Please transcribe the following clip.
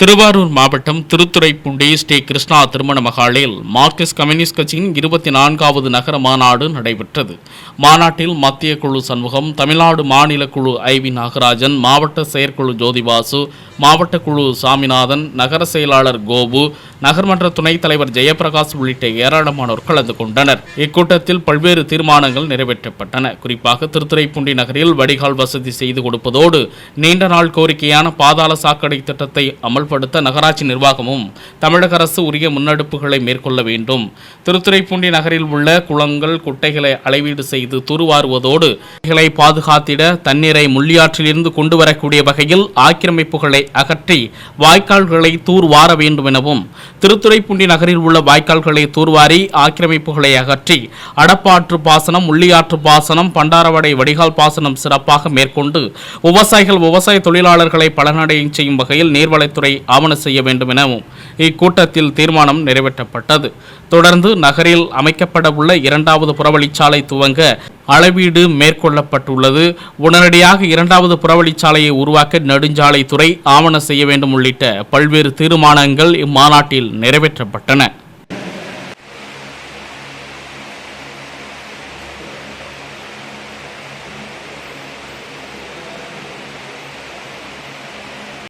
திருவாரூர் மாவட்டம் திருத்துறைப்பூண்டி ஸ்ரீ கிருஷ்ணா திருமண மகாலில் Marxist communist கட்சியின் 24வது நகர மாநாடு நடைபெற்றது. மாநாட்டில் மத்திய குழு சண்முகம், தமிழ்நாடு மாநில குழு ஐவி நாகராஜன், மாவட்ட செயற்குழு ஜோதிபாசு, மாவட்ட குழு சாமிநாதன், நகர செயலாளர் கோபு, நகர்மன்ற துணைத் தலைவர் ஜெயபிரகாஷ் உள்ளிட்ட ஏராளமானோர் கலந்து கொண்டனர். இக்கூட்டத்தில் பல்வேறு தீர்மானங்கள் நிறைவேற்றப்பட்டன. குறிப்பாக திருத்துறைப்பூண்டி நகரில் வடிகால் வசதி செய்து கொடுப்பதோடு நீண்ட நாள் கோரிக்கையான பாதாள சாக்கடை திட்டத்தை அமல்படுத்த நகராட்சி நிர்வாகமும் தமிழக அரசு உரிய முன்னெடுப்புகளை மேற்கொள்ள வேண்டும். திருத்துறைப்பூண்டி நகரில் உள்ள குளங்கள், குட்டைகளை அளவீடு செய்து தூர்வாருவதோடு பாதுகாத்திட தண்ணீரை முள்ளியாற்றிலிருந்து கொண்டு வரக்கூடிய வகையில் ஆக்கிரமிப்புகளை அகற்றி வாய்க்கால்களை தூர்வார வேண்டும் எனவும், திருத்துறைப்பூண்டி நகரில் உள்ள வாய்க்கால்களை தூர்வாரி ஆக்கிரமிப்புகளை அகற்றி அடப்பாற்று பாசனம், முள்ளியாற்று பாசனம், பண்டாரவடை வடிகால் பாசனம் சிறப்பாக மேற்கொண்டு விவசாயிகள், விவசாய தொழிலாளர்களை பலனடைய செய்யும் வகையில் நீர்வளத்துறை ஆவண செய்ய வேண்டும் எனவும் இக்கூட்டத்தில் தீர்மானம் நிறைவேற்றப்பட்டது. தொடர்ந்து நகரில் அமைக்கப்பட உள்ள 2வது புறவழிச்சாலை துவங்க அளவீடு மேற்கொள்ளப்பட்டுள்ளது. உடனடியாக 2வது புறவழிச்சாலையை உருவாக்க நெடுஞ்சாலைத்துறை ஆவண செய்ய வேண்டும் உள்ளிட்ட பல்வேறு தீர்மானங்கள் இம்மாநாட்டில் நிறைவேற்றப்பட்டன.